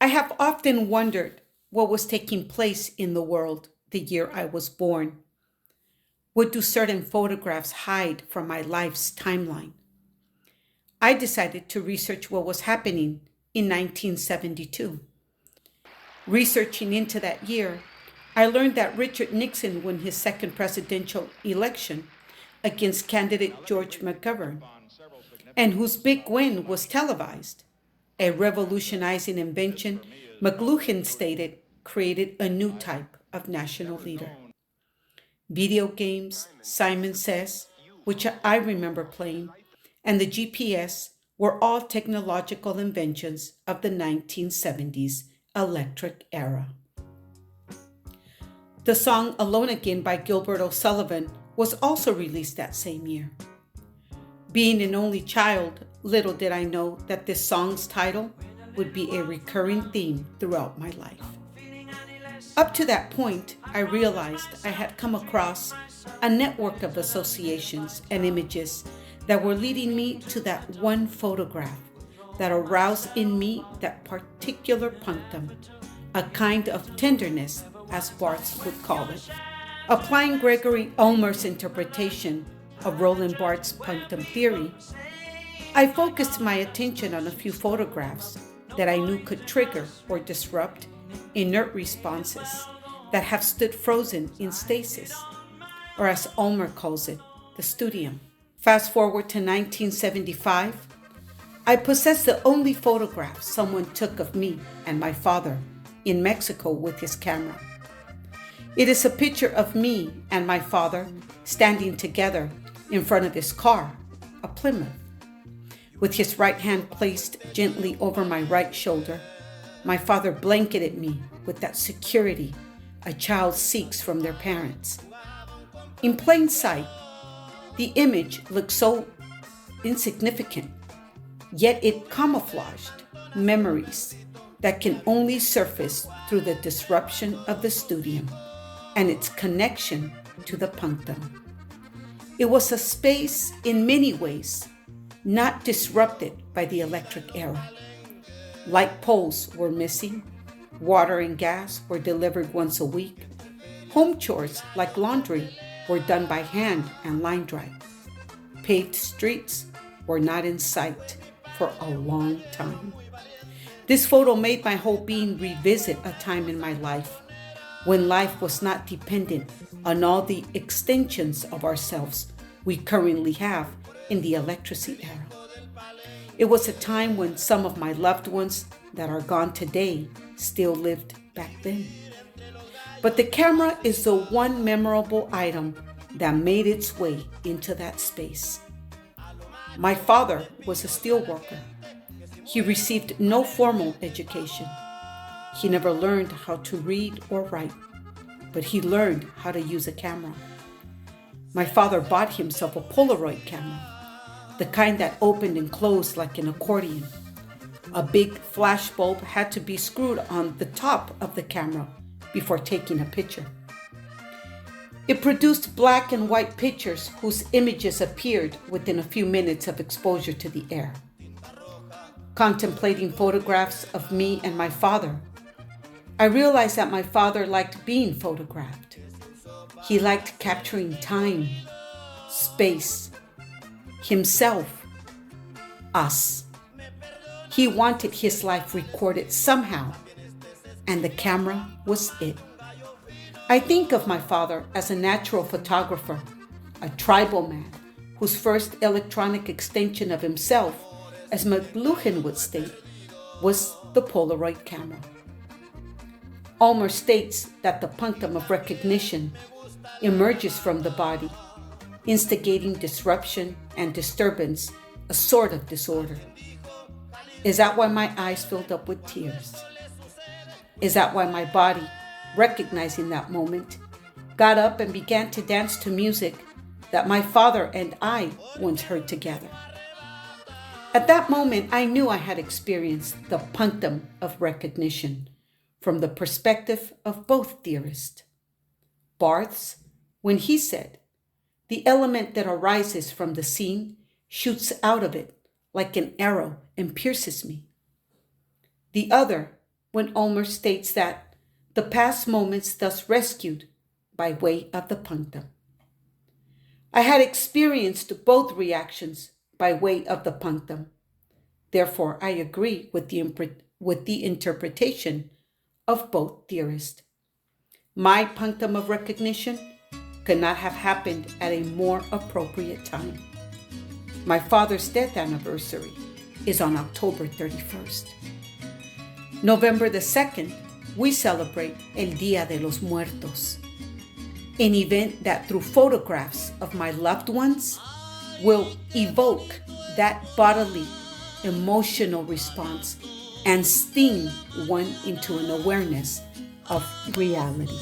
I have often wondered what was taking place in the world the year I was born. What do certain photographs hide from my life's timeline? I decided to research what was happening in 1972. Researching into that year, I learned that Richard Nixon won his second presidential election against candidate George McGovern, and whose big win was televised. A revolutionizing invention, McLuhan stated, created a new type of national leader. Video games, Simon Says, which I remember playing, and the GPS were all technological inventions of the 1970s electric era. The song Alone Again by Gilbert O'Sullivan was also released that same year. Being an only child, little did I know that this song's title would be a recurring theme throughout my life. Up to that point, I realized I had come across a network of associations and images that were leading me to that one photograph that aroused in me that particular punctum, a kind of tenderness, as Barthes would call it. Applying Gregory Ulmer's interpretation of Roland Barthes' punctum theory, I focused my attention on a few photographs that I knew could trigger or disrupt inert responses that have stood frozen in stasis, or as Ulmer calls it, the studium. Fast forward to 1975, I possess the only photograph someone took of me and my father in Mexico with his camera. It is a picture of me and my father standing together in front of his car, a Plymouth, with his right hand placed gently over my right shoulder. My father blanketed me with that security a child seeks from their parents. In plain sight, the image looked so insignificant, yet it camouflaged memories that can only surface through the disruption of the studium and its connection to the punctum. It was a space in many ways not disrupted by the electric era. Light poles were missing, water and gas were delivered once a week, home chores like laundry were done by hand and line dried. Paved streets were not in sight for a long time. This photo made my whole being revisit a time in my life when life was not dependent on all the extensions of ourselves we currently have in the electricity era. It was a time when some of my loved ones that are gone today still lived back then. But the camera is the one memorable item that made its way into that space. My father was a steel worker. He received no formal education. He never learned how to read or write, but he learned how to use a camera. My father bought himself a Polaroid camera, the kind that opened and closed like an accordion. A big flash bulb had to be screwed on the top of the camera before taking a picture. It produced black and white pictures whose images appeared within a few minutes of exposure to the air. Contemplating photographs of me and my father, I realized that my father liked being photographed. He liked capturing time, space, himself, us. He wanted his life recorded somehow, and the camera was it. I think of my father as a natural photographer, a tribal man whose first electronic extension of himself, as McLuhan would state, was the Polaroid camera. Ulmer states that the punctum of recognition emerges from the body, instigating disruption and disturbance, a sort of disorder. Is that why my eyes filled up with tears? Is that why my body, recognizing that moment, got up and began to dance to music that my father and I once heard together? At that moment, I knew I had experienced the punctum of recognition from the perspective of both theorists. Barthes, when he said, "The element that arises from the scene shoots out of it like an arrow and pierces me." The other, when Ulmer states that the past moments thus rescued by way of the punctum. I had experienced both reactions by way of the punctum. Therefore, I agree with the interpretation of both theorists. My punctum of recognition could not have happened at a more appropriate time. My father's death anniversary is on October 31st. November the 2nd, we celebrate El Día de los Muertos, an event that through photographs of my loved ones will evoke that bodily, emotional response and sting one into an awareness of reality.